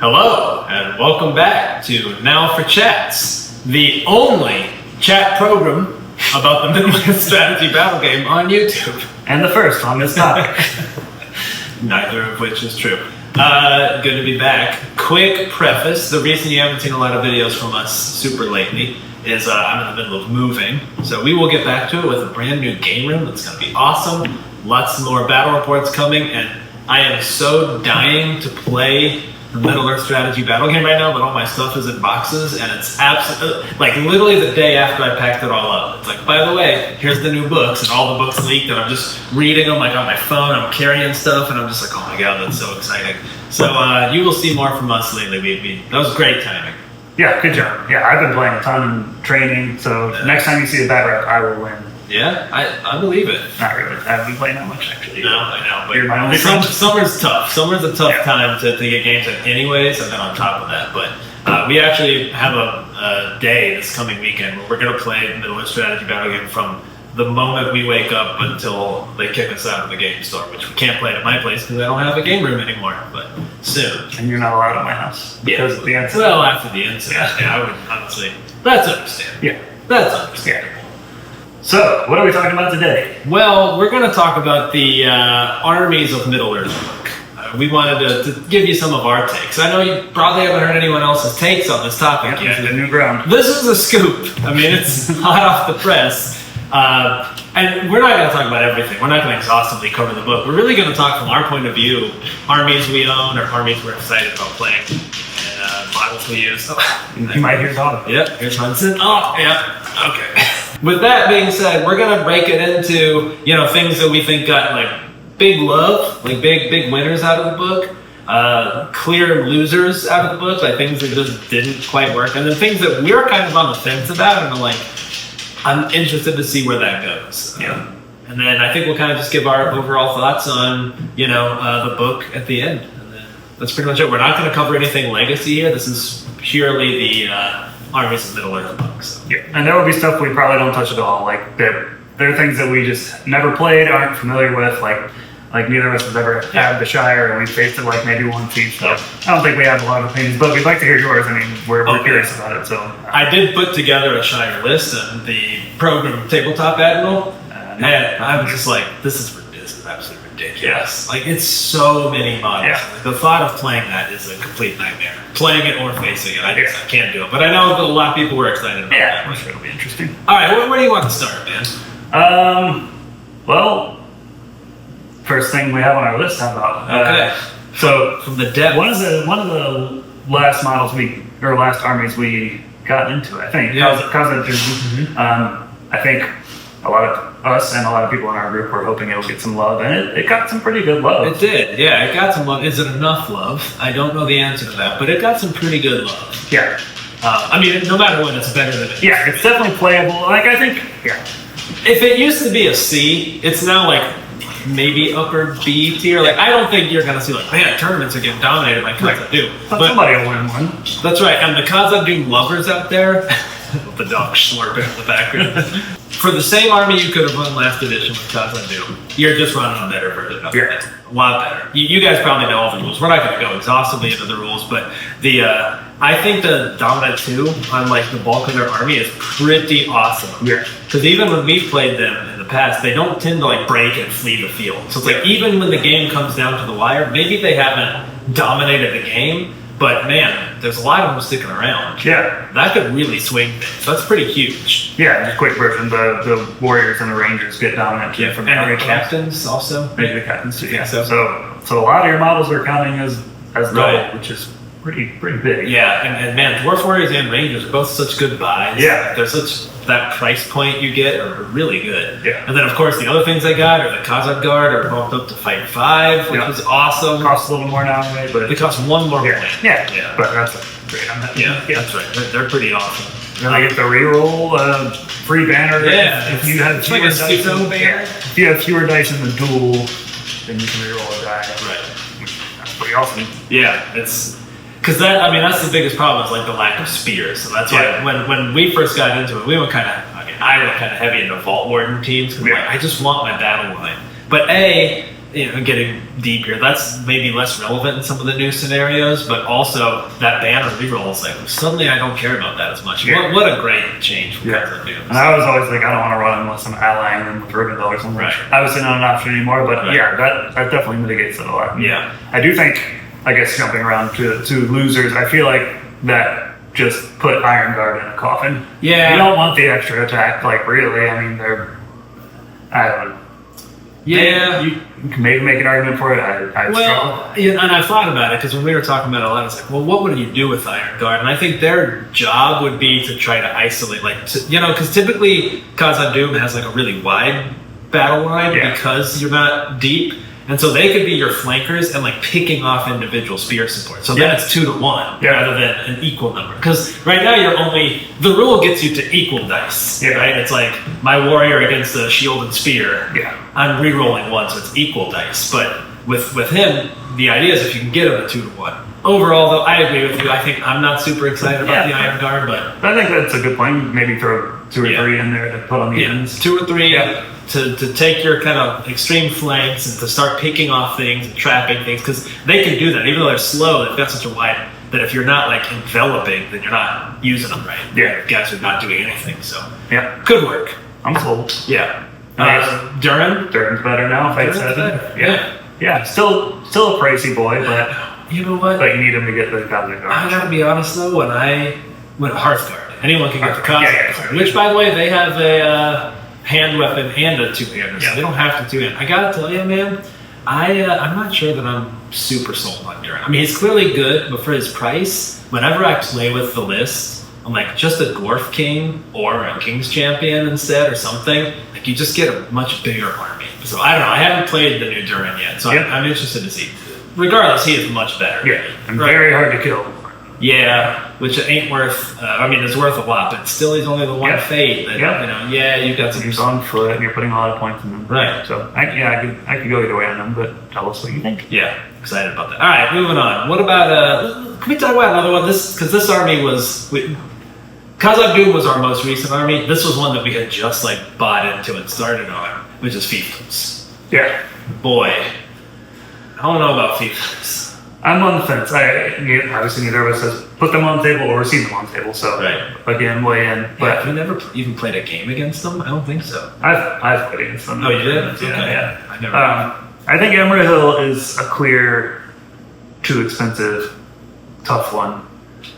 Hello, and welcome back to Now for Chats, the only chat program about the Middle-earth strategy battle game on YouTube. And the first on this topic. Neither of which is true. Good to be back. Quick preface, the reason you haven't seen a lot of videos from us super lately is I'm in the middle of moving. So we will get back to it with a brand new game room that's going to be awesome. Lots more battle reports coming, and I am so dying to play the Middle-earth strategy battle game right now, but all my stuff is in boxes, and it's absolutely, like literally the day after I packed it all up, it's like, by the way, here's the new books, and all the books leaked, and I'm just reading them like on my phone, I'm carrying stuff, and I'm just like, oh my god, that's so exciting. So you will see more from us lately. That was great timing. Yeah, good job. Yeah, I've been playing a ton in training, so next time you see a bad rep, I will win. Yeah, I believe it. Not really. I haven't been playing that much, actually. No, I know. But you're my only friend. Summer's tough. Summer's a tough time to get games in anyways, and then on top of that. But we actually have a day this coming weekend where we're going to play Middle-earth strategy battle game from the moment we wake up until they kick us out of the game store, which we can't play at my place because I don't have a game room anymore, but soon. And you're not allowed at my house because of the incident? Well, after the incident, yeah, I would honestly. That's understandable. Yeah. That's understandable. So, what are we talking about today? Well, we're going to talk about the Armies of Middle-earth book. We wanted to give you some of our takes. I know you probably haven't heard anyone else's takes on this topic yet. This is a new ground. This is a scoop. I mean, it's hot off the press. And we're not going to talk about everything. We're not going to exhaustively cover the book. We're really going to talk from our point of view, armies we own or armies we're excited about playing, and models we use. Oh, you might hear talk. Yep, here's Hudson. Oh, yeah, okay. With that being said, we're going to break it into, things that we think got like big love, like big winners out of the book, clear losers out of the book, like things that just didn't quite work, and then things that we're kind of on the fence about and are like, I'm interested to see where that goes. Yeah. And then I think we'll kind of just give our overall thoughts on, the book at the end. And then that's pretty much it. We're not going to cover anything legacy here. This is purely the Armies of Middle-earth book. So. Yeah, and there will be stuff we probably don't touch at all. Like there are things that we just never played, aren't familiar with. Like neither of us has ever had the Shire, and we faced it like maybe once each. So I don't think we have a lot of opinions, but we'd like to hear yours. I mean, we're curious about it. So I did put together a Shire list and the program Tabletop Admiral, and I was just like, this is absolutely ridiculous. Like, it's so many models. Yeah. Like, the thought of playing that is a complete nightmare. Playing it or facing it, I can't do it. But I know that a lot of people were excited about that. I'm sure it'll be interesting. All right, where do you want to start, man? Well, first thing we have on our list, how about? Okay. So from the depth. One of the last models last armies we got into, I think. Yeah. Khazad-dûm. I think a lot of us and a lot of people in our group were hoping it would get some love, and it got some pretty good love. It did, yeah. It got some love. Is it enough love? I don't know the answer to that, but it got some pretty good love. Yeah. I mean, no matter what, it's better than it. Yeah, it's definitely playable. Like, I think, yeah. If it used to be a C, it's now like maybe upper B tier. Like, I don't think you're gonna see like, man, tournaments are getting dominated by Khazad-dûm. But somebody will win one. That's right, and the Khazad-dûm lovers out there, the dog slurping in the background. For the same army you could have run last edition with Khazad-dûm, you're just running a better version of it. A lot better. You guys probably know all the rules. We're not going to go exhaustively into the rules, but I think the Dominant 2 on like the bulk of their army is pretty awesome. Yeah. Because even when we've played them in the past, they don't tend to like break and flee the field. So it's like even when the game comes down to the wire, maybe they haven't dominated the game, but man, there's a lot of them sticking around. Yeah. That could really swing things. That's pretty huge. Yeah, just quick version, the Warriors and the Rangers get dominant. Yeah, from and the captains also. Maybe the captains too, yeah. So a lot of your models are counting as double, right. Which is pretty big. Yeah, and man, Dwarf Warriors and Rangers are both such good buys. Yeah. They're such, that price point you get are really good. Yeah. And then of course the other things I got are the Khazad Guard are bumped up to fight 5, which is awesome. Costs a little more now, right? But they cost 1 more point. Yeah. But that's great on that. Yeah, that's right. They're pretty awesome. And I get the reroll free banner. Yeah. If you have fewer like a dice banner. If you have fewer dice in the duel, then you can reroll a die. Right. That's pretty awesome. Yeah, it's because that's the biggest problem is like the lack of spears. So that's why when we first got into it, we were kind of I went kind of heavy into Vault Warden teams because like, I just want my battle line. But getting deep here. That's maybe less relevant in some of the new scenarios, but also that banner reroll is like, suddenly I don't care about that as much. Yeah. What a great change from Khazad-dûm. And I was always like, I don't want to run unless I'm allying them with Rivendell or something. Right. Obviously not an option anymore, but Right. yeah, that definitely mitigates it a lot. Yeah. I do think, I guess jumping around to losers, I feel like that just put Iron Guard in a coffin. Yeah. You don't want the extra attack, like really. I mean, I don't know. Yeah. You can maybe make an argument for it. I Well, yeah, and I thought about it because when we were talking about it a lot, it's like, well, what would you do with Iron Guard? And I think their job would be to try to isolate, because typically Khazad-dûm has like a really wide battle line because you're not deep. And so they could be your flankers and like picking off individual spear support. So then it's 2-1 rather than an equal number. Because right now the rule gets you to equal dice, right? It's like my warrior against a shield and spear. Yeah. I'm re-rolling 1, so it's equal dice. But with him, the idea is if you can get him a 2-1. Overall, though, I agree with you. I think I'm not super excited about the Iron Guard, but I think that's a good point. Maybe throw 2 or 3 in there to put on the ends. 2 or 3 to take your kind of extreme flanks and to start picking off things and trapping things, because they can do that. Even though they're slow, they've got such a wide that if you're not like enveloping, then you're not using them right. Yeah. Guys are not doing anything. So could work. I'm sold. Yeah. Durham's better now. Fight Durham's 7. better. Yeah. Still a pricey boy, but you know what? But you need him to get the Khazad Guard. I gotta be honest though, when I went Hearthguard, anyone can get the Khazad Guard, which by the way they have a hand weapon and a 2-hander, so they don't have to 2-hand. I gotta tell you, man, I'm not sure that I'm super sold on Durham. I mean, he's clearly good, but for his price, whenever I play with the list, I'm like, just a Dwarf King or a King's Champion instead or something. Like, you just get a much bigger army. So I don't know. I haven't played the new Durin yet, so I'm interested to see. Regardless, he is much better. Yeah, and very hard to kill. Yeah, which ain't worth. It's worth a lot, but still, he's only the one fate. That, you've got some. He's on foot, and you're putting a lot of points in him. Right. So I could go either way on him, but tell us what you think. Yeah, excited about that. All right, moving on. What about? Can we talk about another one? Because this army was. Khazad-dûm was our most recent army. This was one that we had just like bought into and started on, which is Fiefdoms. Yeah. Boy, I don't know about Fiefdoms. I'm on the fence. Obviously neither of us has put them on the table or seen them on the table, so again, weigh in. But have you never even played a game against them? I don't think so. I've played against them. Oh, you did? Okay. Yeah. I never. I think Emerald is a clear, too expensive, tough one.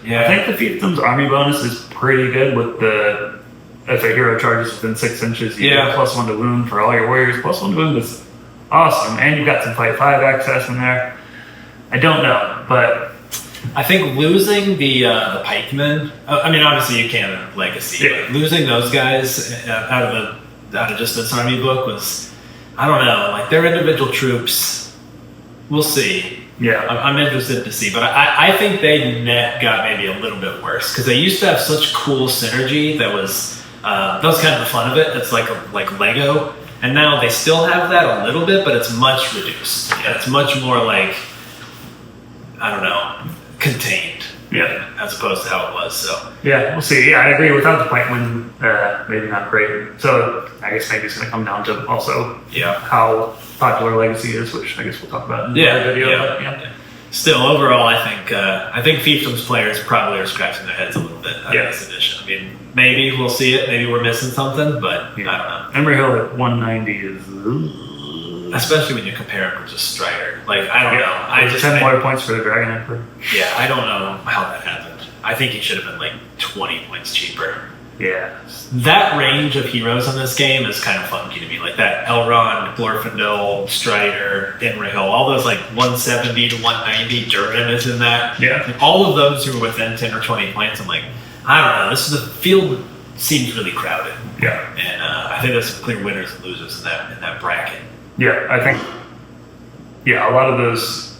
Yeah. I think the Fiefdoms army bonus is pretty good with if a hero charges within 6 inches, you get +1 to wound for all your warriors. +1 to wound is awesome, and you've got some fight 5 access in there. I don't know, but I think losing the pikemen. Obviously you can in Legacy, but losing those guys out of just this army book was, I don't know, like their individual troops. We'll see. Yeah, I'm interested to see, but I think they got maybe a little bit worse because they used to have such cool synergy that was kind of the fun of it. It's like Lego, and now they still have that a little bit, but it's much reduced. Yeah, it's much more like, I don't know, contained. Yeah, as opposed to how it was. So yeah, we'll see. Yeah, I agree. Without the pikemen, maybe not great. So I guess maybe it's going to come down to also how popular Legacy is, which I guess we'll talk about in another video. But, Still, overall, I think Fiefdoms players probably are scratching their heads a little bit on this edition. I mean, maybe we'll see it. Maybe we're missing something, but I don't know. Emerald at 190 is. Especially when you compare him to Strider. Like, I don't know. I just 10 more points for the Dragon Emperor. Yeah, I don't know how that happened. I think he should have been like 20 points cheaper. Yeah. That range of heroes in this game is kind of funky to me. Like that Elrond, Glorfindel, Strider, Imrahil, all those like 170 to 190, Durin is in that. Yeah. Like, all of those who are within 10 or 20 points, I'm like, I don't know. The field seems really crowded. Yeah. And I think there's some clear winners and losers in that bracket. Yeah, I think, a lot of those,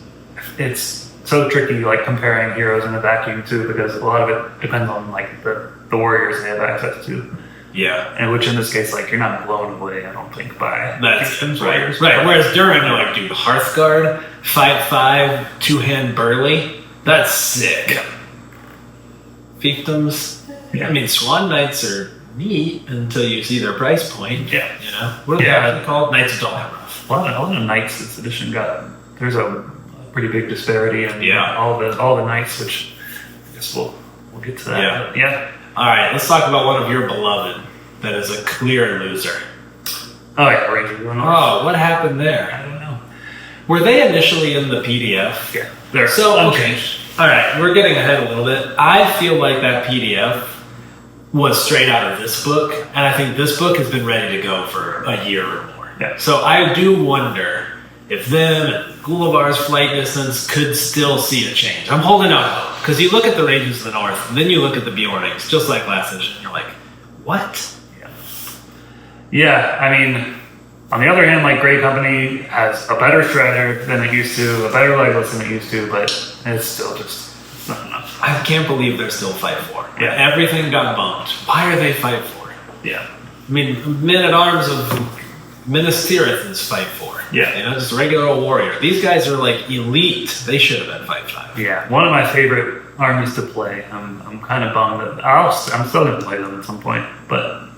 it's so tricky, like, comparing heroes in a vacuum, too, because a lot of it depends on, like, the warriors they have access to. Yeah. And which, in this case, like, you're not blown away, I don't think, by Fiefdoms warriors. Right, whereas Durin, you're like, dude, Hearthguard, 5/5, 2-hand Burly, that's sick. Yeah. Fiefdoms, I mean, Swan Knights are neat until you see their price point. Yeah. You know? What are they actually called? Knights of Dolharroth. a lot of knights this edition got. There's a pretty big disparity in Yeah. all the knights, which I guess we'll get to that. Yeah. But yeah. All right, let's talk about one of your beloved that is a clear loser. Oh yeah, Ranger going Oh, what happened there? I don't know. Were they initially in the PDF? Yeah. They're So, unchanged. All right, we're getting ahead a little bit. I feel like that PDF was straight out of this book, and I think this book has been ready to go for a year or more. Yeah. So I do wonder if them and Gulavar's flight distance could still see a change. I'm holding out hope, because you look at the Rangers of the North, and then you look at the Bjornings, just like last edition, and you're like, what? Yeah, I mean, on the other hand, like Grey Company has a better shredder than it used to, a better legless than it used to, but it's still just it's not enough. I can't believe they're still 5-4. Yeah. Everything got bumped. Why are they 5-4? Yeah. I mean, men-at-arms of Minas Tirith is 5-4. Yeah. You know, just a regular old warrior. These guys are like elite. They should have been 5-5. Yeah, one of my favorite armies to play. I'm kind of bummed that I'm still going to play them at some point, but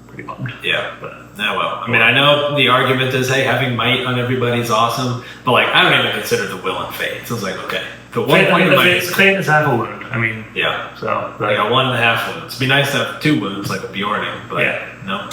pretty bummed. Yeah. But Yeah, well, I mean, I know the argument is, hey, having might on everybody's awesome, but like, I don't even consider the will and fate. So it's like, okay, the one point of might is Fate is half a wound. I mean, yeah. so They got 1.5 wounds. It'd be nice to have 2 wounds like a Bjorning, but Yeah. no.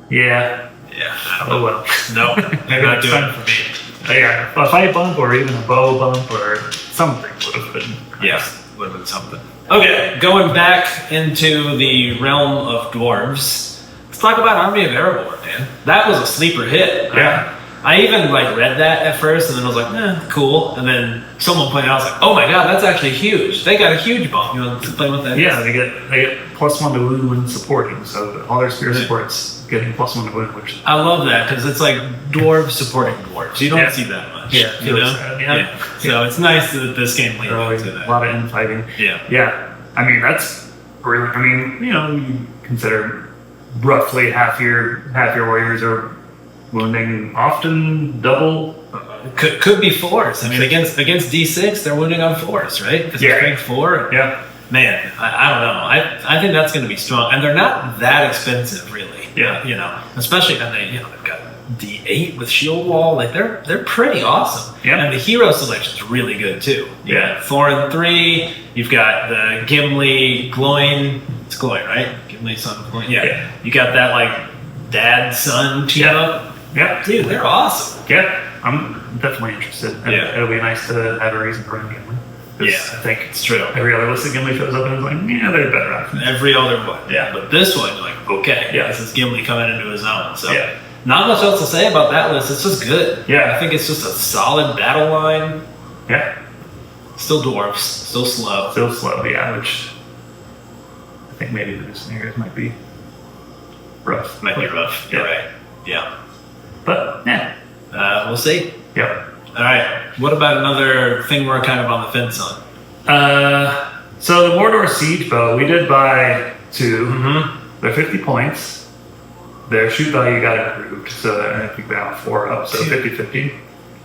Yeah. Yeah, I don't Oh know. well. No, they're not doing it for me. Yeah, a fight bump or even a bow bump or something would have been. Yeah, would have been something. Okay, going back into the realm of dwarves, let's talk about Army of Erebor, man. That was a sleeper hit. Yeah. I even like read that at first, and then I was like, cool. And then someone pointed out, I was like, oh my god, that's actually huge. They got a huge bump. You want to explain what that Yeah, is? they get +1 to wound when supporting, so all their spear supports getting +1 to wound, which I love that, because it's like dwarves supporting dwarves. You don't Yeah. see that much. Yeah, you know? yeah. So it's nice that this game leads always into a that. lot of infighting. Yeah. Yeah, I mean that's really. I mean, you consider roughly half your warriors are wounding often double. Could be 4s. I mean, against D6, they're wounding on 4s, right? Because Yeah. they're strength 4. Yeah, Man, I don't know. I think that's going to be strong, and they're not that expensive, really. Yeah. You know, especially when they've got D8 with shield wall. Like they're pretty awesome. Yeah. And the hero selection's really good too. You Yeah. got Thorin 3. You've got the Gimli Gloin. It's Gloin, right? Gimli son of Gloin. Yeah. Yeah. You got that like dad son team up. yeah, Dude, they're awesome. yeah. I'm definitely interested. And Yeah. it'll be nice to have a reason to run Gimli. 'Cause Yeah. I think It's true. every other list that Gimli shows up and is like, yeah, they're better options. Every other one. Yeah. But this one, you're like, okay, Yeah. this is Gimli coming into his own. So Yeah. not much else to say about that list. It's just good. Yeah. I think it's just a solid battle line. Yeah, Still dwarfs, still slow. still slow. Yeah, which I think maybe the new scenarios might be rough. Might be rough. You're Yeah. right. Yeah. But yeah, We'll see. yeah. All right. What about another thing we're kind of on the fence on? So the Mordor Siege Bow, we did buy 2. Mm-hmm. They're 50 points. Their shoot value got improved, so I think they have 4 up, so 50-50.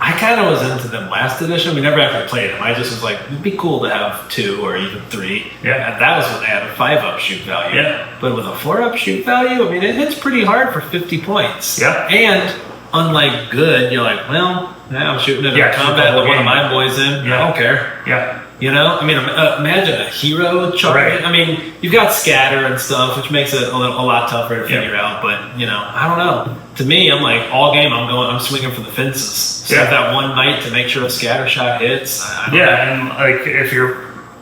I kind of was into them last edition. We never actually played them. I just was like, it'd be cool to have 2 or even 3. Yeah. And that was when they had a 5-up shoot value. Yeah. But with a 4-up shoot value, I mean, it hits pretty hard for 50 points. Yeah. And unlike good, you're like, well, yeah, I'm shooting at Yeah, a shoot combat the with whole one of game. my boys in. Yeah. I don't care. Yeah. You know, I mean, imagine a hero charge. Right. I mean, you've got scatter and stuff, which makes it a lot tougher to Yeah. figure out. But I don't know. To me, I'm like all game. I'm swinging for the fences. So Yeah. that one night to make sure a scatter shot hits. I don't know. Yeah, and like if you're,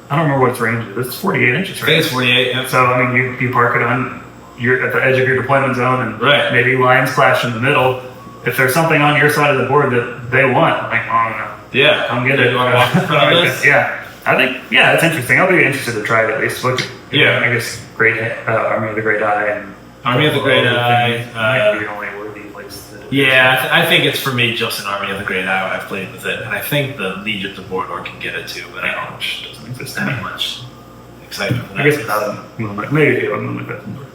I don't remember what its range is. It's 48 inches, I right? think it's 48. Yeah. So I mean, you park it on, you're at the edge of your deployment zone, and Right. maybe lines clash in the middle. If there's something on your side of the board that they want, like, oh no, Yeah. come get it. You want to walk in front of this? Yeah, I think it's interesting. I'll be interested to try it at least. Look, Yeah. I guess Great Army of the Great Eye and Army of the Great Eye, might be the only worthy place. Yeah, I think it's for me just an Army of the Great Eye. I've played with it, and I think the Legions of Mordor can get it too, but I don't doesn't exist that anymore. much excitement. For I that. guess without a movement, maybe a movement,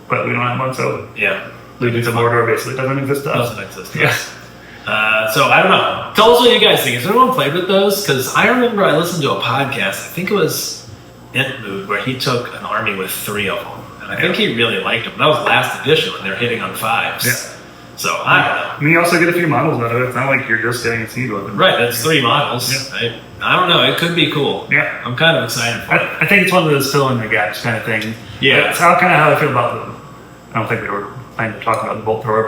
but we don't have one, so Yeah, Legions of Mordor basically doesn't exist to us. doesn't exist. Yeah. So I don't know. Tell us what you guys think. Has anyone played with those? Because I remember I listened to a podcast. I think it was Entmood, where he took an army with 3 of them, and I think he really liked them. That was last edition when they're hitting on 5s. Yeah. So I don't know. And you also get a few models out of it. It's not like you're just getting a siege weapon. Right, that's 3 models. Yeah. I don't know. It could be cool. Yeah. I'm kind of excited for it. I think it's one of those fill in the gaps kind of thing. Yeah. It's kind of how I feel about the. I don't think we were planning to talk about the bolt thrower,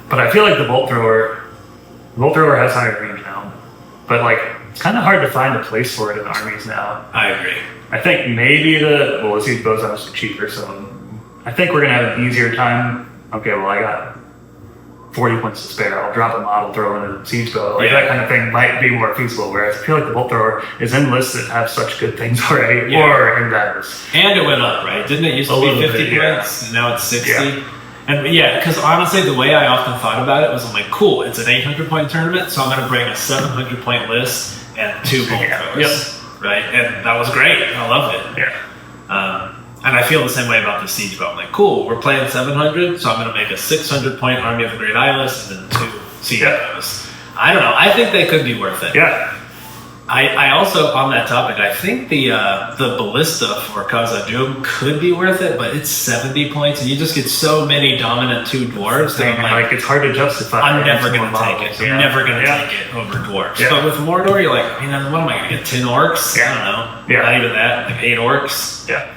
but I feel like the bolt thrower has higher range now. But like, it's kind of hard to find a place for it in armies now. I agree. I think maybe the siege bows are cheaper, so I think we're gonna have an easier time. Okay, well I got 40 points to spare. I'll drop a model, throw in a siege bow. Like that kind of thing might be more feasible. Whereas I feel like the bolt thrower is in lists that have such good things already, or in that list. And it went up, right? Didn't it used to be 50 points? And now it's 60. Yeah. And because honestly, the way I often thought about it was, I'm like, cool, it's an 800-point tournament, so I'm going to bring a 700-point list and 2 bolt throwers. Right? And that was great. I loved it. Yeah. And I feel the same way about the siege bow. I'm like, cool, we're playing 700, so I'm going to make a 600-point Army of the Great Eye list and then 2 siege bows. I don't know. I think they could be worth it. Yeah. I also, on that topic, I think the ballista for Khazad-dûm could be worth it, but it's 70 points, and you just get so many dominant 2 dwarves that I'm like, it's hard to justify. I'm never going to take it. I'm never going to take it over dwarves. Yeah. But with Mordor, you're like, what am I going to get? 10 orcs? I don't know. Yeah. Not even that. Like 8 orcs. Yeah.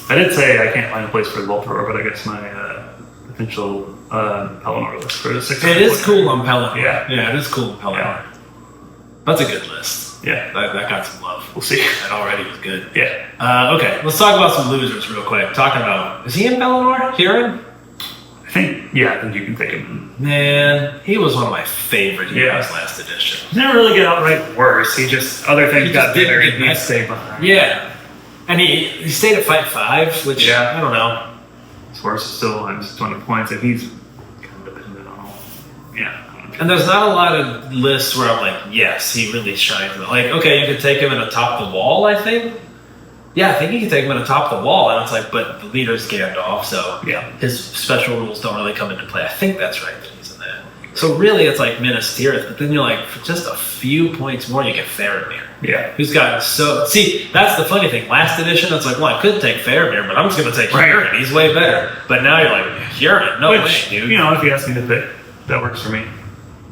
I did say I can't find a place for the bolt thrower, but I guess my potential Pelennor list for the 600. It is cool on Pelennor. Yeah. It is cool on Pelennor. Yeah. That's a good list. Yeah. That got some love. We'll see. That already was good. Yeah. Okay, let's talk about some losers real quick. Talking about, is he in Pelennor? Huron? I think you can take him. Man, he was one of my favorite heroes last edition. He didn't really get outright worse. He just, other things got better and he stayed behind. Yeah. And he stayed at fight 5, which, I don't know. His horse is still on 20 points, and he's kind of dependent on all. Yeah. And there's not a lot of lists where I'm like, yes, he really shines. Like, okay, you could take him in atop the wall, I think. Yeah, I think you can take him in atop the wall. And it's like, but the leader's Gandalf, so his special rules don't really come into play. I think that's right that he's in that. So really, it's like Minas Tirith, but then you're like, for just a few points more, you get Faramir. Yeah. Who's gotten so... See, that's the funny thing. Last edition, it's like, well, I could take Faramir, but I'm just going to take Huron. He's way better. But now you're like, Huron? No way, dude. You know, if you ask me to pick, that works for me.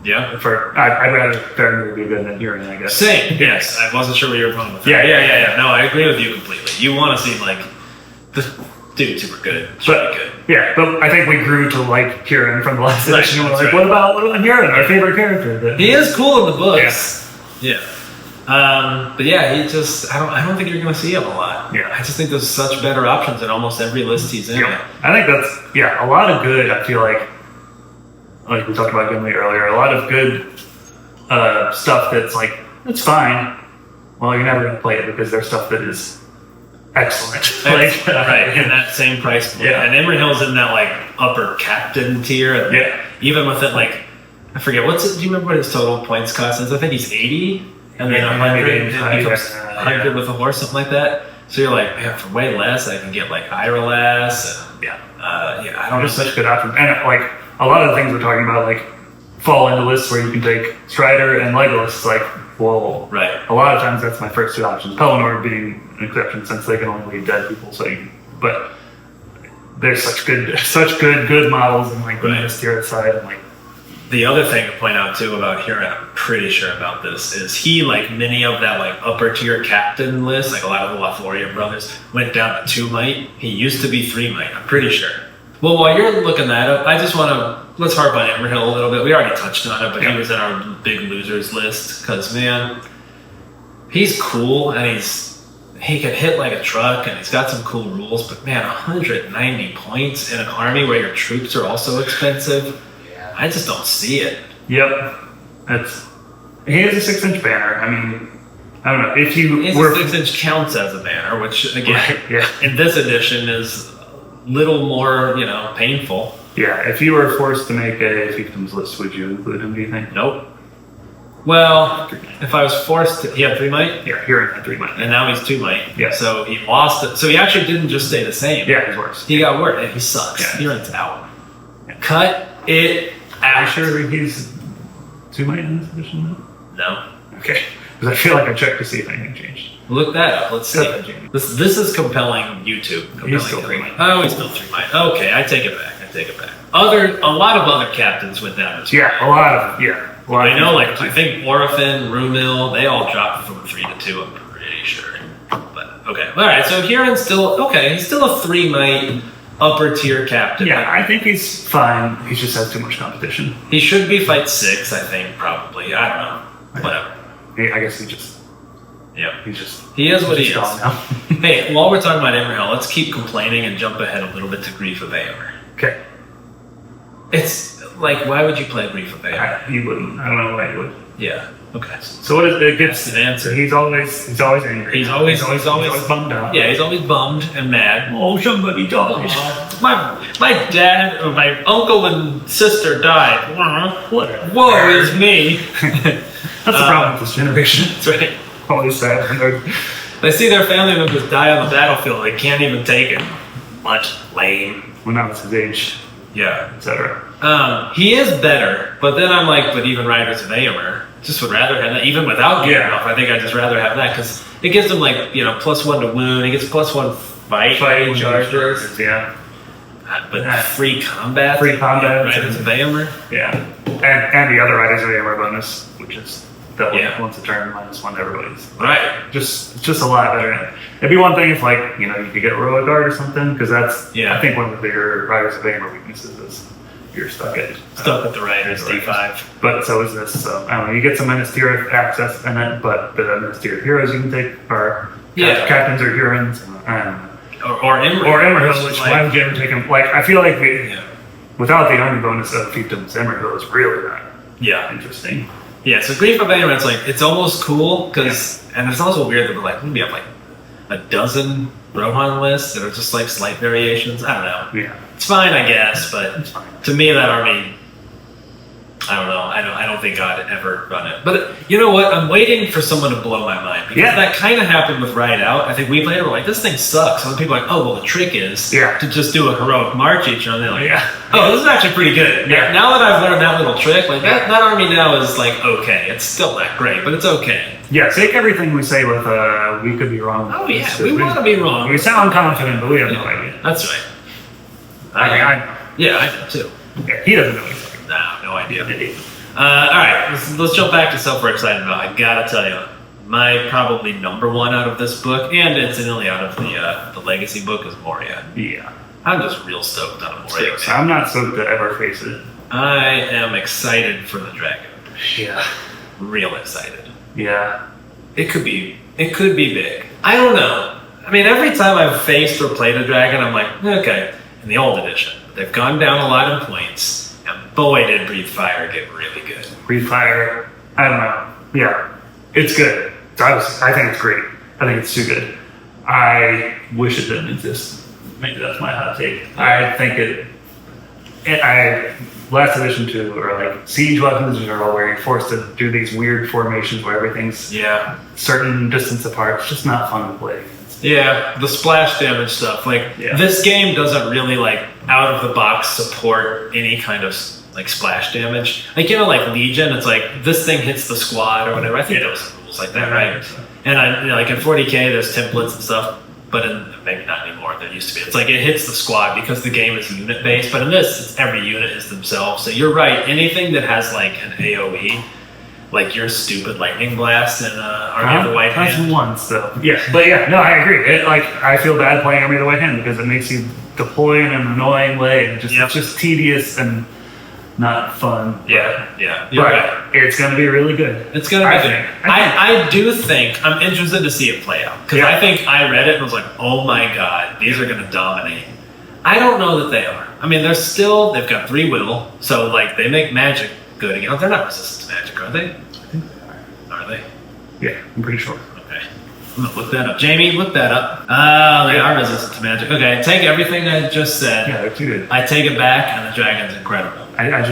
Yeah. I'd rather Faramir be good than Huron, I guess. Same. Yes. I wasn't sure where you were going with that. Yeah. No, I agree with you completely. You want to see, like, the dude super good. Should be good. Yeah, but I think we grew to like Huron from the last edition. We're like, what about Huron, our favorite character? He is cool in the books. Yeah. But yeah, he just, I don't think you're going to see him a lot. Yeah. I just think there's such better options in almost every list he's in. Yeah. I think that's, a lot of good, I feel like we talked about Gimli earlier, a lot of good stuff that's like, it's fine. Well, you're never going to play it because there's stuff that is excellent. Right, in that same price point. Yeah. And Imrahil's in that like upper captain tier. And even with it, like, I forget, do you remember what his total points cost is? I think he's 80. And then 100, and then becomes 100 with a horse, something like that. So you're like, man, for way less, I can get like Irolas. And, I don't know. Such good options. And like, a lot of the things we're talking about, like, fall into lists where you can take Strider and Legolas. It's like, well, a lot of times that's my first 2 options. Pelennor being an exception since they can only lead dead people. But there's such good models in like the Minas Tirith side and like. The other thing to point out too about Huron, I'm pretty sure about this, is he, like many of that like upper tier captain list, like a lot of the Lothlorien brothers, went down to 2 might. He used to be 3 might, I'm pretty sure. Well, while you're looking that up, I just want to, let's harp on Imrahil a little bit. We already touched on it, but he was in our big losers list, because man, he's cool, and he can hit like a truck, and he's got some cool rules, but man, 190 points in an army where your troops are also expensive, I just don't see it. Yep. He has a 6-inch banner. I mean, I don't know. If you his 6-inch counts as a banner, which again, in this edition is a little more, painful. Yeah. If you were forced to make a Fiefdoms list, would you include him, do you think? Nope. Well, if I was forced to, he had 3 might? Yeah, Huron had 3 might. And now he's 2 might. Yeah. So he lost it. So he actually didn't just stay the same. Yeah, he's worse. He got worse. He sucks. Yeah. Huron's out. Yeah. Cut it out. Are you sure he's 2 might in this edition now? No. Okay. Because I feel like I checked to see if anything changed. Look that up. Let's see. This is compelling YouTube. He's still 3 might. Oh, he's still 3 might. Okay, I take it back. take it back. A lot of other captains went down as well. Yeah, a lot of I know, like, I think Orphan, Rumil, they all dropped from 3 to 2, I'm pretty sure. But, okay. Alright, so Huron's still, he's still a 3 knight, upper tier captain. Yeah, I think he's fine. He just has too much competition. He should be fight 6, I think, probably. I don't know. Whatever. I guess he just... Yeah. He is what he is. Now. Hey, while we're talking about Emerhill, let's keep complaining and jump ahead a little bit to Grief of Eomer. Okay. It's like, why would you play Grief of Eomer? You wouldn't. I don't know why you would. Yeah. Okay. So what is it? Gets an answer. He's always angry. He's always bummed out. Yeah, he's always bummed and mad. Oh, somebody died. My dad, or my uncle and sister died. Whatever. Woe is me. That's the problem with this generation. That's right. Always sad. They see their family members die on the battlefield. They can't even take it. Much lame. When I was his age. Yeah. Etc. He is better, but then I'm like, but even Riders of Eomer, just would rather have that. Even without getting off, I think I'd just rather have that because it gives him like, +1 to wound. He gets +1 fighting charges. Yeah. But free combat. Riders of Eomer. Yeah. And the other Riders of Eomer bonus, which is double once a turn, -1 to everybody's. Right. Just a lot better. It'd be one thing if you could get Royal Guard or something, because that's I think one of the bigger Riders of Eomer weaknesses is you're stuck with the Riders D5. But so is this. So I don't know. You get some Ministerial access in it, but the Ministerial heroes you can take are captains or Hurons. Or Emerhill, which why would you ever take him? Like I feel like without the army bonus of Fiefdoms, Emerhill is really not interesting. Yeah, so Grief of Eomer, it's almost cool because, and it's also weird that we're like, we have like a dozen Rohan lists that are just like slight variations. I don't know. Yeah, it's fine, I guess, but to me that army, I don't know. I don't think I'd ever run it. But you know what? I'm waiting for someone to blow my mind because that kind of happened with Ride Out. I think we played it. We're like, this thing sucks. And people are like, oh well, the trick is to just do a heroic march each run. They're like, oh, this is actually pretty good. Yeah. Now that I've learned that little trick, like that army now is like okay. It's still not great, but it's okay. Yeah, take everything we say with we could be wrong. Oh yeah, we want to be wrong. We sound confident, but we have no idea. That's right. I know. Yeah, I know too. Yeah, he doesn't know anything. No idea. Alright, let's jump back to stuff we're excited about. I gotta tell you, my probably number 1 out of this book, and incidentally out of the Legacy book, is Moria. Yeah. I'm just real stoked on a Moria. I'm not stoked to ever face it. I am excited for the dragon. Yeah. Real excited. Yeah. It could be big. I don't know. I mean, every time I've faced or played a dragon, I'm like, okay, in the old edition. They've gone down a lot in points. And boy, did Breathe Fire get really good. Breathe Fire, I don't know. Yeah, it's good. I think it's great. I think it's too good. I wish it didn't exist. Maybe that's my hot take. I think last edition 2, or like siege weapons in general, where you're forced to do these weird formations where everything's certain distance apart. It's just not fun to play. Yeah, the splash damage stuff. Like this game doesn't really like out of the box support any kind of like splash damage. Like like Legion, it's like this thing hits the squad or whatever. I think there was some rules like that, right? And like in 40k, there's templates and stuff, but maybe not anymore. There used to be. It's like it hits the squad because the game is unit based. But in this, it's every unit is themselves. So you're right. Anything that has like an AOE. Like your stupid lightning blast and Army of the White Hand. That's one stuff. Yeah, but no, I agree. I feel bad playing Army of the White Hand because it makes you deploy in an annoying way and it's just tedious and not fun. Yeah. You're right. It's going to be really good. It's going to be good. I do think I'm interested to see it play out because I think I read it and was like, oh my god, these are going to dominate. I don't know that they are. I mean, they've got 3 will, so like they make magic good again. Oh, they're not resistant to magic, are they? I think they are. Are they? Yeah, I'm pretty sure. Okay. I'm gonna look that up. Jamie, look that up. Oh, they are resistant to magic. Okay, take everything I just said. Yeah, they're too good. I take it back, and the dragon's incredible. I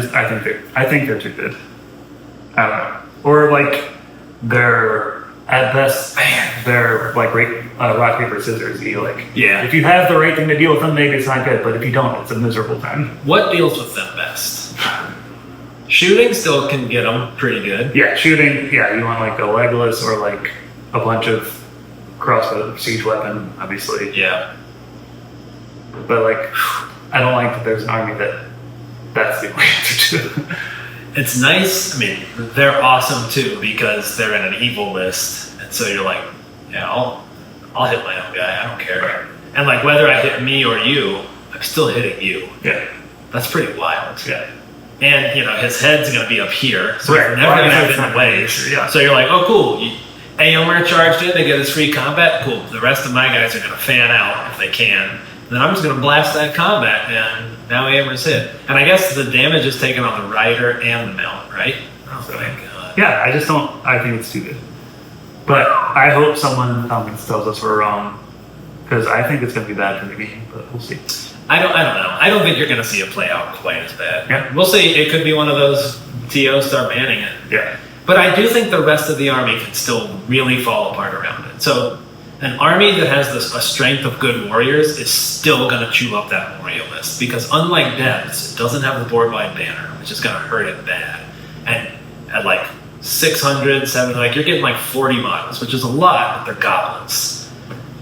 think they're too good. I don't know. Or like they're at best they're like rock paper scissors. If you have the right thing to deal with them, maybe it's not good. But if you don't, it's a miserable time. What deals with them best? Shooting still can get them pretty good. Yeah, shooting. Yeah, you want like a Legolas or like a bunch of crossbow siege weapon, obviously. Yeah. But like, I don't like that there's an army that's the only answer to. It's nice. I mean, they're awesome too because they're in an evil list, and so you're like, yeah, I'll hit my own guy. I don't care. Right. And like whether I hit me or you, I'm still hitting you. Yeah. That's pretty wild. Yeah. And his head's gonna be up here, so Right. it's never gonna have Well, in the ways. yeah. So you're like, oh, cool. Aomer charged in, they get his free combat. Cool. The rest of my guys are gonna fan out if they can. Then I'm just gonna blast that combat, and now Aomer's hit. And I guess the damage is taken on the rider and the mount, right? Oh my god. Yeah, I just don't. I think it's too good. But I hope someone in the comments tells us we're wrong, because I think it's gonna be bad for the game. But we'll see. I don't know. I don't think you're gonna see it play out quite as bad. Yeah. We'll see. It could be one of those TOs start banning it. Yeah. But I do think the rest of the army can still really fall apart around it. So an army that has a strength of good warriors is still going to chew up that Moria list. Because unlike Depths, it doesn't have the board-wide banner, which is going to hurt it bad. And at like 600, 700, like you're getting like 40 models, which is a lot, but they're goblins.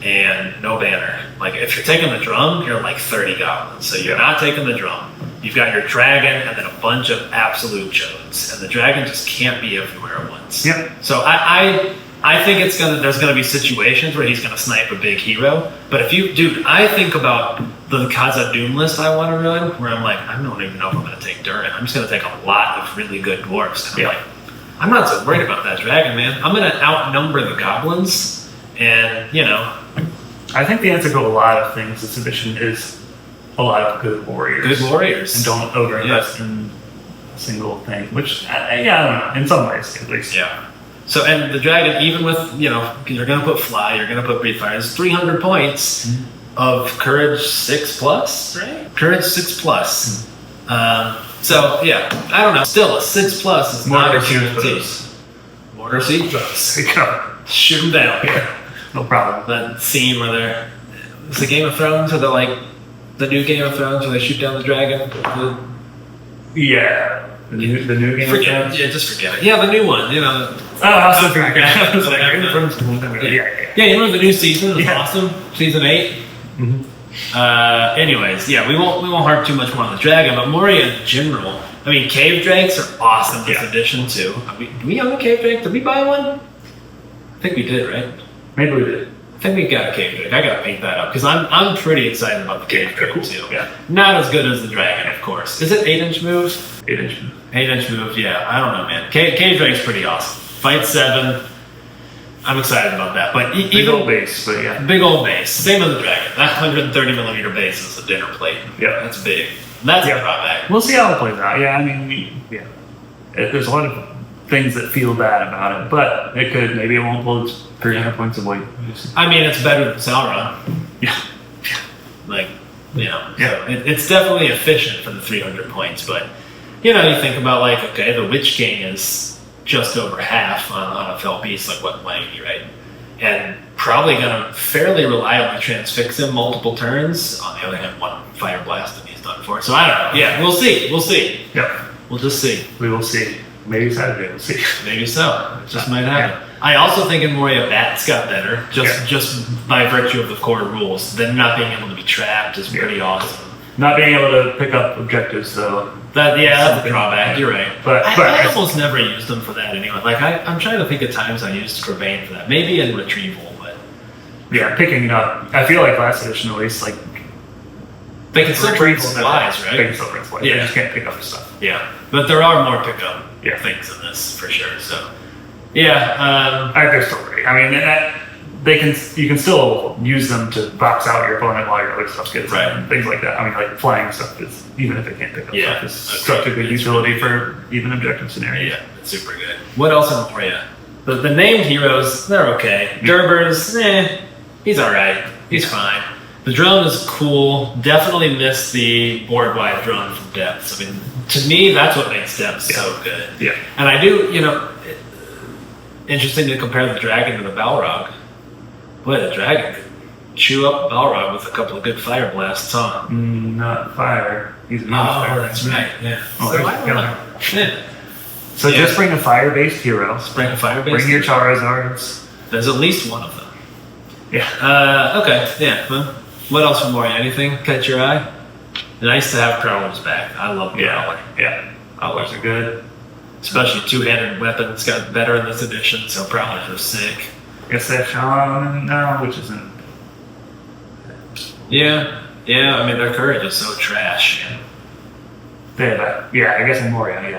And no banner. Like if you're taking the drum, you're like 30 goblins. So you're not taking the drum. You've got your dragon and then a bunch of absolute chodes. And the dragon just can't be everywhere at once. Yep. So I think there's gonna be situations where he's gonna snipe a big hero. But I think about the Khazad-dûm list I want to run, where I'm like, I don't even know if I'm gonna take Durin. I'm just gonna take a lot of really good dwarves. And I'm like, I'm not so worried about that dragon, man. I'm gonna outnumber the goblins, and I think the answer to a lot of things this edition is a lot of good warriors. Good warriors. And don't overinvest in a single thing, which, I don't know, in some ways at least. Yeah. So, and the dragon, even with, you're going to put fly, you're going to put breathe fire, it's 300 points of courage 6+, right? Courage 6+. So, yeah, I don't know. Still, a 6+ is not a guarantee. Mortar siege bows. There you go. Shoot them down. Yeah. No problem. That scene where it's the Game of Thrones, or the new Game of Thrones, where they shoot down the dragon. Yeah. The new Game of Thrones? Yeah, just forget it. Yeah, the new one, I was looking at it. Yeah, you remember the new season? It was Yeah. awesome. Season 8. Mm-hmm. Anyways, yeah, we won't harp too much more on the dragon, but Moria in general. I mean, cave drakes are awesome this edition too. Do we own a cave drake? Did we buy one? I think we did, right? Maybe we did. I think we got a cave drake. I gotta paint that up because I'm pretty excited about the cave drake too. Yeah. Not as good as the dragon, of course. Is it 8-inch move? 8-inch move. 8-inch move, yeah. I don't know, man. Cave drake's pretty awesome. Fight 7. I'm excited about that. But Big old base, but yeah. Big old base. Same with the dragon. That 130mm base is a dinner plate. Yeah. That's big. That's a drawback. We'll see how it plays out. Yeah, I mean, there's a lot of things that feel bad about it, but maybe it won't pull its 300 points of weight. I mean, it's better than Sauron. Yeah. Like, Yeah. So it's definitely efficient for the 300 points, but, you think about, like, okay, the Witch King is just over half on a fell beast, like, 180, right? And probably going to fairly reliably transfix him multiple turns. On the other hand, one fire blast and he's done for. So I don't know. Yeah, we'll see. Yep. We'll just see. We will see. Maybe Saturday, we'll see. Maybe so. It just might happen. I also think in Moria, Bats got better, just by virtue of the core rules. Them not being able to be trapped is pretty awesome. Not being able to pick up objectives, though. That's a drawback. You're right. But I almost never used them for that anyway. Like I'm trying to think of times I used Gravane for that. Maybe in retrieval, but yeah, picking it up. I feel like last edition at least, like they can still bring supplies, right? They can still bring supplies. Yeah. They just can't pick up stuff. Yeah, but there are more pickup things in this for sure. So yeah, they're still great. I mean, you can still use them to box out your opponent while your other stuff gets right. And things like that. I mean, like flying stuff is, even if they can't pick up stuff, is such a good it's utility for even objective scenarios. Yeah, it's super good. What else in Moria? The named heroes, they're okay. Durbers, he's alright. He's fine. The drone is cool. Definitely missed the board-wide drone from Depths. I mean, to me, that's what makes Depths so good. Yeah. And I do, interesting to compare the dragon to the Balrog. Boy, the dragon could chew up Balrog with a couple of good fire blasts, huh? Not fire. He's not fire. That's right. Yeah. Oh, So I don't know. Yeah. So just bring a fire-based hero. Bring a fire-based. Bring your Charizards. There's at least one of them. Yeah. Okay. Yeah. Well, what else from Moria? Anything catch your eye? Nice to have Prowlers back. I love Prowler. Yeah. Prowlers are good. Especially two-handed weapons got better in this edition, so Prowlers are sick. I guess they have Shaman now, which isn't. Yeah. I mean, their courage is so trash. They have, I guess in Moria, they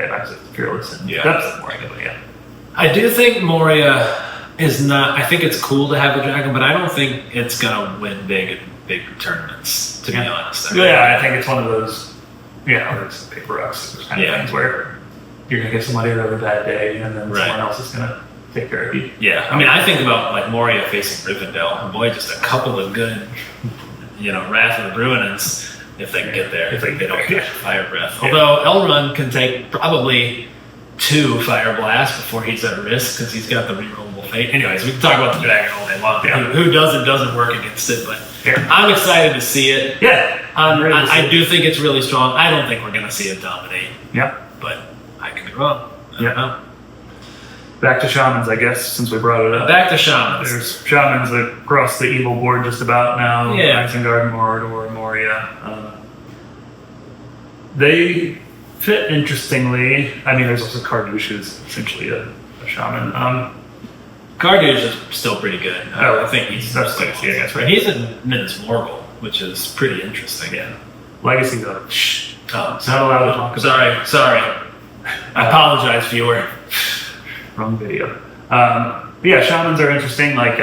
have access to Fearless and that's Moria, but yeah. I do think Moria is not. I think it's cool to have a dragon, but I don't think it's gonna win big tournaments. To be honest. I think it's one of those. It's paper rocks kind of things where you're gonna get somebody a really bad day, and then someone else is gonna take care of you. Yeah, I mean, I think about like Moria facing Rivendell, and boy, just a couple of good, Wrath of the Ruinants. If they can get there, if they don't get Fire Breath. Although Elrond can take probably 2 Fire Blasts before he's at risk because he's got the rerollable fate. Anyways, we can talk about the dragon all day long. Who doesn't work against it, but I'm excited to see it. I do think it's really strong. I don't think we're going to see it dominate. But I could be wrong. I don't know. Back to Shamans, I guess, since we brought it up. Back to Shamans. There's Shamans across the evil board just about now. Isengard, Mordor, Moria. They fit interestingly. I mean, there's also Khazad-dûm, who's essentially a Shaman. Khazad-dûm is still pretty good. I think he's legacy, I guess, right? He's in Minas Morgul, which is pretty interesting. Legacy, though. Shh. Not allowed to talk about. Sorry. I apologize, viewer. Wrong video. Shamans are interesting. Like,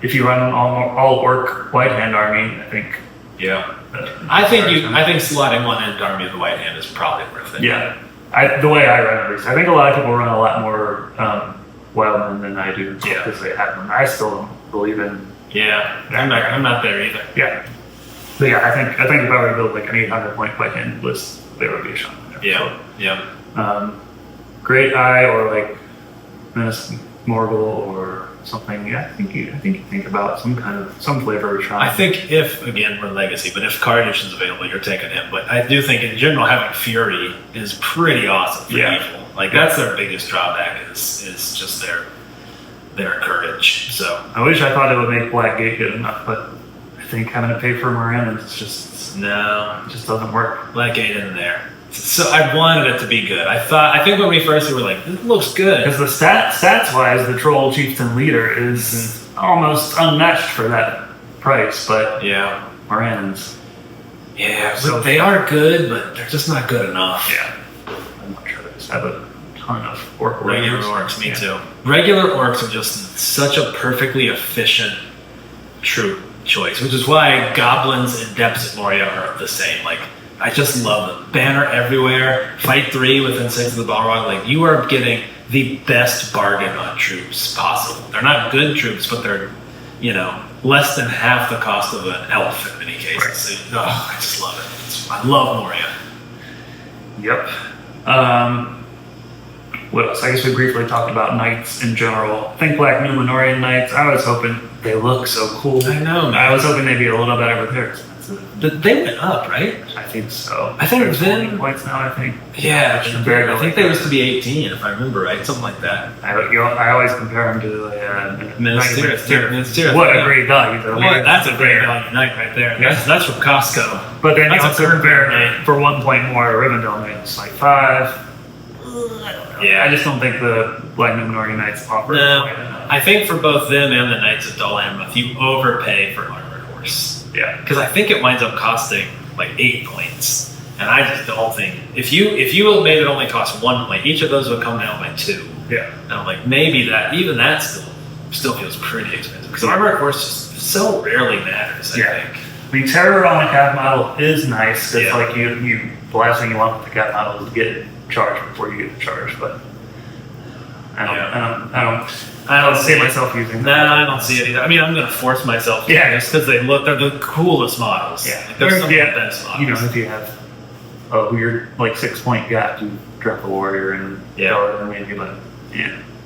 if you run an all orc white hand army, I think. I think slotting one into Army of the White Hand is probably worth it. The way I run it, I think a lot of people run a lot more Wildmen than I do because they have them. I still don't believe in. I'm not there either. But I think if I were to build like an 800 point white hand list, there would be a Shaman there. Great Eye or like Minas Morgul or something. I think you think about some flavor of Shaman. I think if we're legacy, but if Khazad-dûm is available, you're taking him. But I do think in general having Fury is pretty awesome for evil. Like that's their biggest drawback is just their courage. So I wish I thought it would make Blackgate good enough, but I think having to pay for Moran is just it just doesn't work. Blackgate in there. So I wanted it to be good. I think when we first were like, it looks good. Because the stats wise, the Troll Chieftain Leader is almost unmatched for that price, but Moran's. So they are good, but they're just not good enough. I'm not sure they just have a ton of regular orcs. Me too. Regular orcs are just such a perfectly efficient troop choice, which is why goblins and depths at Moria are the same. Like, I just love them. Banner everywhere. Fight 3 within 6 of the Balrog. Like, you are getting the best bargain on troops possible. They're not good troops, but they're, less than half the cost of an elf in many cases. So, I just love it. I love Moria. What else? I guess we briefly talked about knights in general. I think Black Numenorian knights, I was hoping they look so cool. I know, man. I was hoping they'd be a little better with theirs. They went up, right? I think so. I think then 20 points now. I think. I think they used to be 18, if I remember right, something like that. I always compare them to Minas Tirith. What a great value! That's a great value knight right there. That's from Costco. But then you also compare for 1 point more Rivendell Knights, like 5. I just don't think the Black Numenorian Knights offer. No, I think for both them and the Knights of Dol Amroth, you overpay for Armored Horse. Because I think it winds up costing like 8 points, and I just don't think if you made it only cost 1 point, each of those would come down by 2. And I'm like, maybe that still feels pretty expensive because Armored Horse just so rarely matters. I think. I mean, Terror on a cap model is nice. It's like you the last thing you want with the cap model is to get charged before you get the charge, but I don't see myself using them. I don't see it either. I mean, I'm going to force myself to just because they're the coolest models. They're some of the best models. If you have a weird 6 point gap, you drop a warrior and maybe, but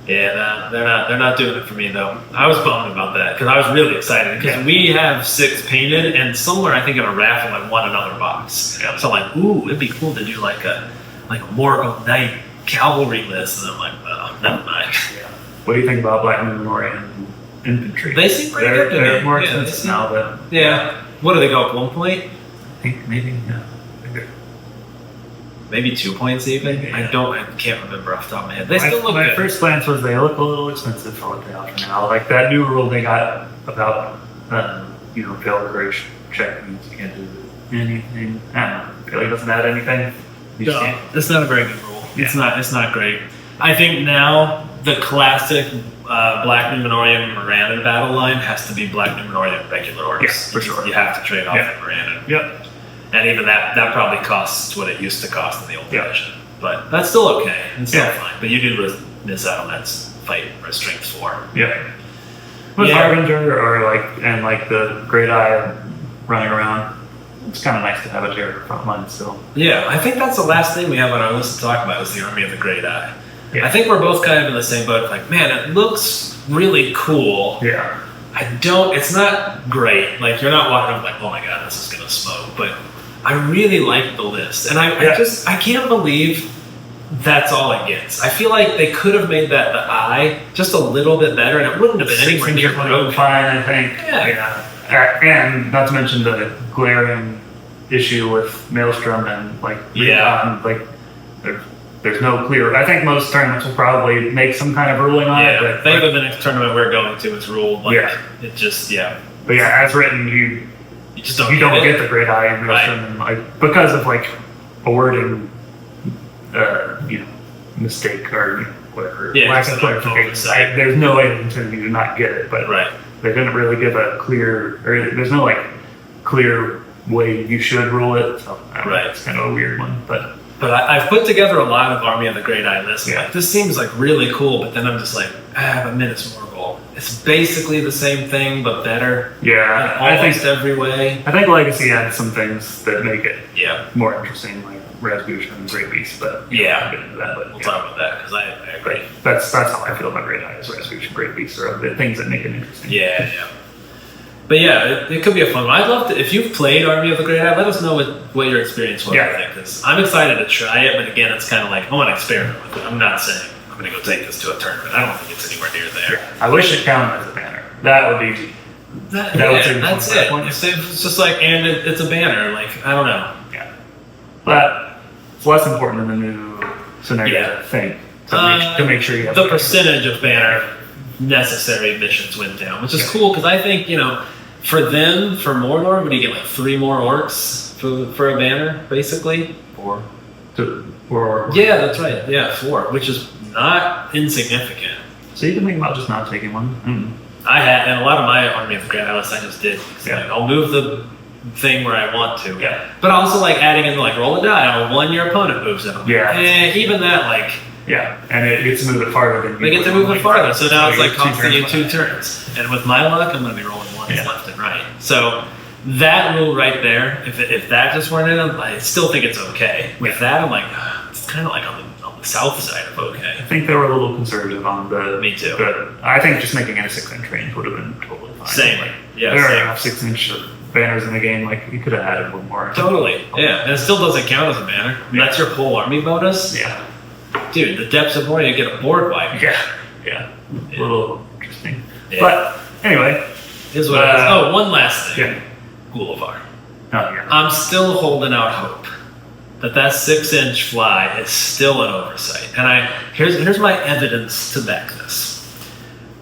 they're not doing it for me though. I was bummed about that because I was really excited because we have 6 painted, and somewhere I think in a raffle I won another box. So I'm like, ooh, it'd be cool to do like a Morgul Knight cavalry list, and I'm like, well, never mind. What do you think about Black Numenorian infantry? They seem pretty good to me. They're more expensive now, but what do they go up 1 point? think maybe, yeah. Maybe 2 points even. Yeah. I can't remember off the top of my head. They still look my good. first glance was they look a little expensive for what they offer now. Like that new rule they got about, failed grade check means you can't do anything. I don't know. It really doesn't add anything. You just No, can't. it's not a very good rule. Yeah. It's not great. I think now the classic Black Numenorian Morannon battle line has to be Black Numenorian regular orcs. Yeah, for sure. You have to trade off Yeah. of Morannon. Yep. And even that probably costs what it used to cost in the old Yeah. edition. But that's still okay. It's still Yeah. fine. But you do miss out on that fight or strength 4. Yeah. With Harbinger and the Great Eye running around, it's kind of nice to have a Terror front line still. Yeah, I think that's the last thing we have on our list to talk about is the Army of the Great Eye. Yeah. I think we're both kind of in the same boat. Like, man, it looks really cool. Yeah. It's not great. Like, you're not walking up like, oh my god, this is gonna smoke. But I really like the list. And I can't believe that's all it gets. I feel like they could have made that the eye just a little bit better and it wouldn't have been anywhere near broken. Fine, I think. Yeah. And not to mention the glaring issue with Maelstrom and there's no clear. I think most tournaments will probably make some kind of ruling on it. Yeah, think of the next tournament we're going to. It's ruled like it just But yeah, as written, you just don't get the Great Eye in Maelstrom, and because of a wording, mistake or whatever. Yeah, lack of clarification. There's no way to you to not get it, but they didn't really give a clear, or there's no clear way you should rule it. So it's kind of a weird one, but I've put together a lot of Army of the Great Eye lists. Yeah. Like, this seems really cool, but then I'm just like, but Minas Morgul. It's basically the same thing, but better. Yeah, in almost every way. I think Legacy adds some things that make it Yeah. more interesting, like Rasputin and Great Beast, but Yeah. we'll get into that. But We'll talk about that because I agree. That's how I feel about Great Eye is Rasputin, Great Beast are the things that make it interesting. Yeah. But yeah, it could be a fun one. I'd love to, if you've played Army of the Great Eye, let us know what your experience was with it. Because I'm excited to try it, but again, it's kind of like, I want to experiment with it. I'm not saying I'm going to go take this to a tournament. I don't think it's anywhere near there. Yeah. I wish it counted as a banner. That would be. That's it. Points. It's just like, and it's a banner. Like, I don't know. Yeah. But it's less important than the new scenario thing. To make sure you have the percentage of banner necessary missions went down, which is cool because I think, for Mordor, would you get 3 more orcs for a banner, basically? 4. Yeah, that's right. Yeah, 4, which is not insignificant. So you can think about just not taking one. Mm. I had, and a lot of my Army of the Great Eye lists I just did. I'll move the thing where I want to. Yeah. But also adding in roll a die on 1 your opponent moves it. Yeah. Even that Yeah, and it gets to move it farther than they get to move it farther. So now it's costing you 2 turns. turns. And with my luck, I'm going to be rolling ones left and right. So that rule right there, if that just weren't in it, I still think it's okay. With that, I'm it's kind of on the south side of okay. I think they were a little conservative on the. Me too. But I think just making it a 6-inch range would have been totally fine. Same. There are enough 6-inch banners in the game. You could have added one more. Totally. Yeah, and it still doesn't count as a banner. That's your whole army bonus. Yeah. Dude, the depths of Moria, you get a board wipe. Yeah. A little interesting. Yeah. But anyway. Here's what it is. Oh, one last thing. Yeah. Gulavar. Oh, yeah. I'm still holding out hope that 6-inch fly is still an oversight. And here's my evidence to back this.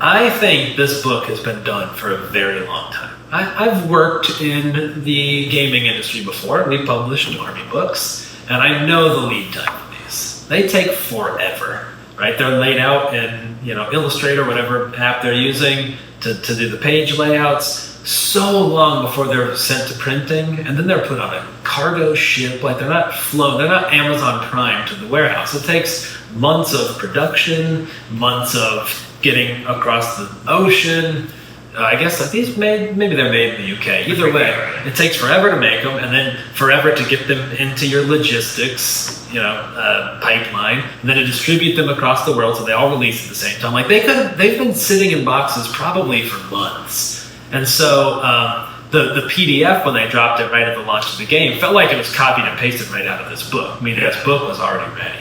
I think this book has been done for a very long time. I've worked in the gaming industry before. We published Army books, and I know the lead time for these. They take forever, right? They're laid out in Illustrator, whatever app they're using to do the page layouts. So long before they're sent to printing, and then they're put on a cargo ship. They're not flown. They're not Amazon Prime to the warehouse. It takes months of production, months of getting across the ocean. I guess these maybe they're made in the UK. Either way, it takes forever to make them, and then forever to get them into your logistics, pipeline, and then to distribute them across the world so they all release at the same time. They've been sitting in boxes probably for months. And so the PDF, when they dropped it right at the launch of the game, felt like it was copied and pasted right out of this book. This book was already ready.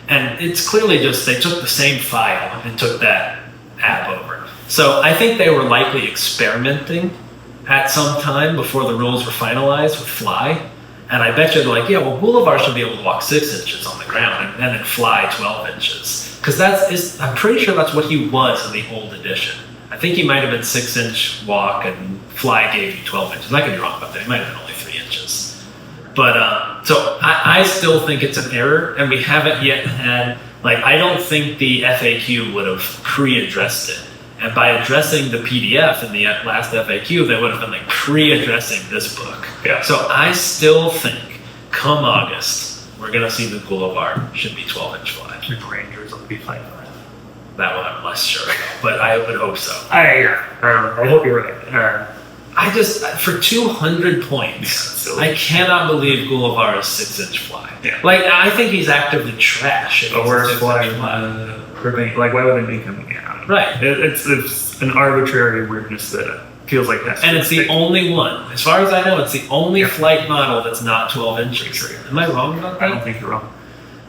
And it's clearly just they took the same file and took that app over. So I think they were likely experimenting at some time before the rules were finalized with Fly. And I bet you they're like, yeah, well, Boulevard should be able to walk 6 inches on the ground and then fly 12 inches. Because I'm pretty sure that's what he was in the old edition. I think he might have been 6-inch walk and fly gave you 12 inches. I could be wrong about that. It might have been only 3 inches. But, so I still think it's an error, and we haven't yet had, like, I don't think the FAQ would have pre-addressed it. And by addressing the PDF in the last FAQ, they would have been like pre-addressing this book. Yeah. So I still think, come August, we're going to see the Boulevard should be 12-inch fly. The Rangers will be fighting for it. That one I'm less sure, but I would hope so. I hope you're right. I just, for 200 points, I cannot believe Boulevard is 6-inch fly. Yeah. Like, I think he's actively trash. The worst fly. Like, why would they make him? Yeah. Right. It's an arbitrary weirdness that feels like that. And it's the only one, as far as I know, it's the only flight model that's not 12 inches. Am I wrong about that? I don't think you're wrong.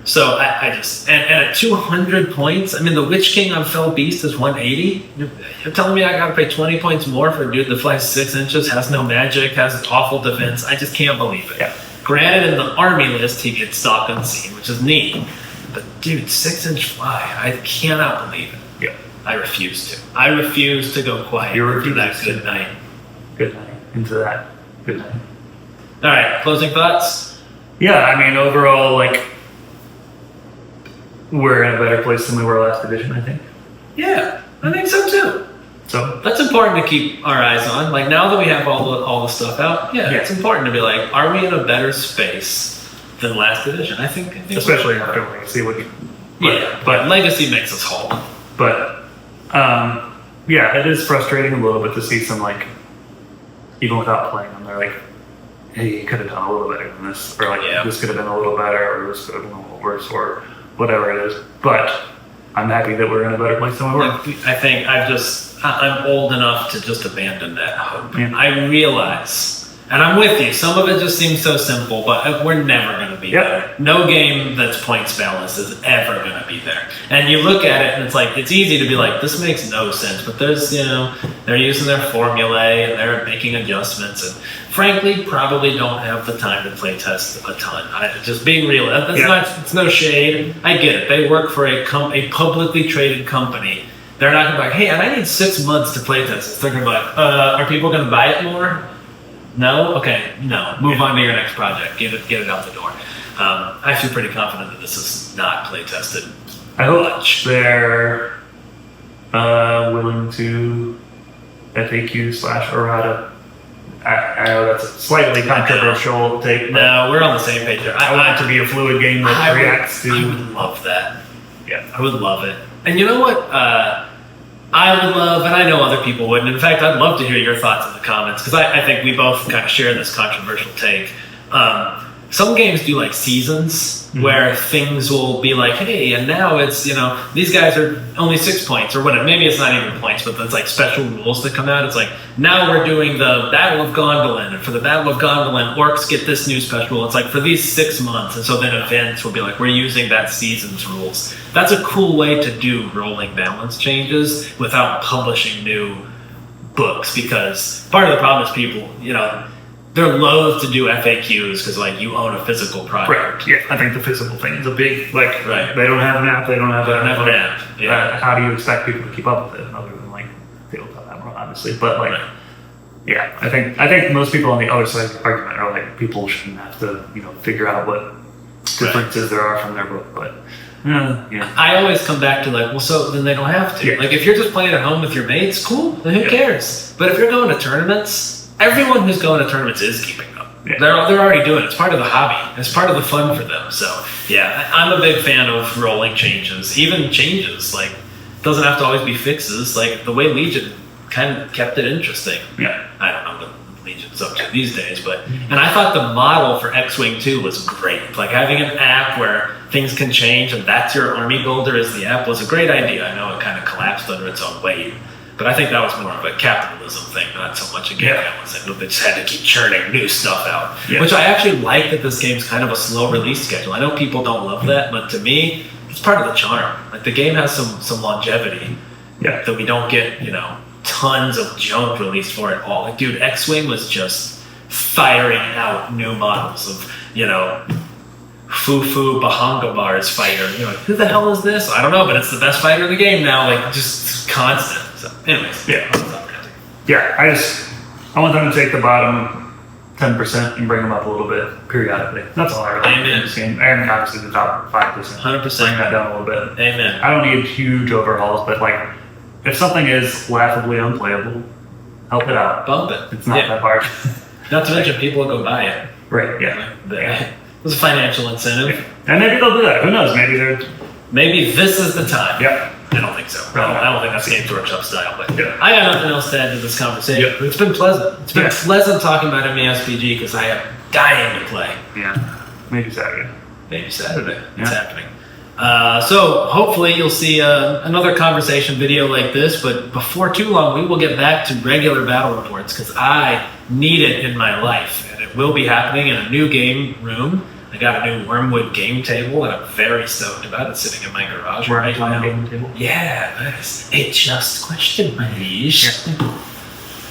So I just, and at 200 points, I mean, the Witch King on Fell Beast is 180. You're telling me I gotta pay 20 points more for a dude that flies 6 inches, has no magic, has an awful defense? I just can't believe it. Yeah. Granted, in the army list, he gets stock unseen, which is neat. But dude, 6-inch fly, I cannot believe it. Yeah. I refuse to. I refuse to go quiet for that good night. Good night. Into that. Good night. All right, closing thoughts? Yeah, I mean, overall, like, we're in a better place than we were last edition, I think. Yeah, I think so too. So that's important to keep our eyes on. Like, now that we have all the stuff out, it's important to be like, are we in a better space than last edition? I think especially after we see what you. But Legacy makes us whole. But yeah, it is frustrating a little bit to see some, like, even without playing them, they're like, hey, you could have done a little better than this, or like this could have been a little better, or this could have been a little worse, or whatever it is. But I'm happy that we're in a better place than we were. I think I'm old enough to just abandon that hope. Yeah. I realize, and I'm with you, some of it just seems so simple, but we're never going to be there. No game that's points balanced is ever going to be there. And you look at it and it's like, it's easy to be like, this makes no sense, but there's, they're using their formulae and they're making adjustments, and frankly, probably don't have the time to play test a ton. Just being real, it's no shade. I get it. They work for a publicly traded company. They're not going to be like, hey, and I need 6 months to play test this. They're going to be like, are people going to buy it more? No? Okay, no. Move on to your next project. Get it out the door. I feel pretty confident that this is not play tested. I hope they're willing to FAQ/errata. I know that's a slightly controversial take. No, we're on the same page there. I want it to be a fluid game that reacts to. I would love that. Yeah, I would love it. And you know what? I would love, and I know other people wouldn't. In fact, I'd love to hear your thoughts in the comments, because I think we both kind of share this controversial take. Some games do like seasons where things will be like, hey, and now it's, these guys are only 6 points or whatever. Maybe it's not even points, but it's like special rules that come out. It's like, now we're doing the Battle of Gondolin, and for the Battle of Gondolin, orcs get this new special rule. It's like for these 6 months, and so then events will be like, we're using that season's rules. That's a cool way to do rolling balance changes without publishing new books, because part of the problem is people, they're loath to do FAQs because, like, you own a physical product. Right. Yeah, I think the physical thing is a big, like, they don't have an app, they don't have an app. Yeah. How do you expect people to keep up with it, other than, like, tabletop more, obviously. But, like, yeah, I think most people on the other side of the argument are like, people shouldn't have to, figure out what differences there are from their book. But, yeah. I always come back to, like, well, so then they don't have to. Yeah. Like, if you're just playing at home with your mates, cool, then who cares? But if you're going to tournaments, everyone who's going to tournaments is keeping up. Yeah. They're already doing it. It's part of the hobby. It's part of the fun for them. So, yeah, I'm a big fan of rolling changes. Even changes. Like, it doesn't have to always be fixes. Like, the way Legion kind of kept it interesting. Yeah. I don't know what Legion's up to these days, but... And I thought the model for X-Wing 2 was great. Like, having an app where things can change and that's your army builder is the app was a great idea. I know it kind of collapsed under its own weight. But I think that was more of a capitalism thing, not so much a game balance thing. They just had to keep churning new stuff out. Yeah. Which I actually like, that this game's kind of a slow release schedule. I know people don't love that, but to me, it's part of the charm. Like, the game has some longevity that we don't get, tons of junk released for it all. Like, dude, X-Wing was just firing out new models of, you know, Fufu Bahanga Bar's fighter. You're like, who the hell is this? I don't know, but it's the best fighter in the game now. Like, just constant. So, anyways, Yeah. I want them to take the bottom 10% and bring them up a little bit periodically. That's all I really want in this game. And obviously the top 5%. 100%. Bring that down a little bit. Amen. I don't need huge overhauls, but like, if something is laughably unplayable, help it out. Bump it. It's not that hard. Not to mention people will go buy it. Right, yeah. There's a financial incentive. And maybe they'll do that. Who knows? Maybe this is the time. Yeah. I don't think so. I don't think that's Games Workshop style. But Yeah. I got nothing else to add to this conversation. Yeah. It's been pleasant. It's been pleasant talking about MESPG because I am dying to play. Yeah. Maybe Saturday. Maybe Saturday. It's Yeah. happening. So hopefully you'll see another conversation video like this, but before too long we will get back to regular battle reports because I need it in my life, and it will be happening in a new game room. I got a new Wormwood game table that I'm very stoked about. It's sitting in my garage right now. Game table. Yeah, nice. A just question, my liege.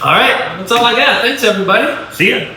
All right, that's all I got. Thanks, everybody. See ya.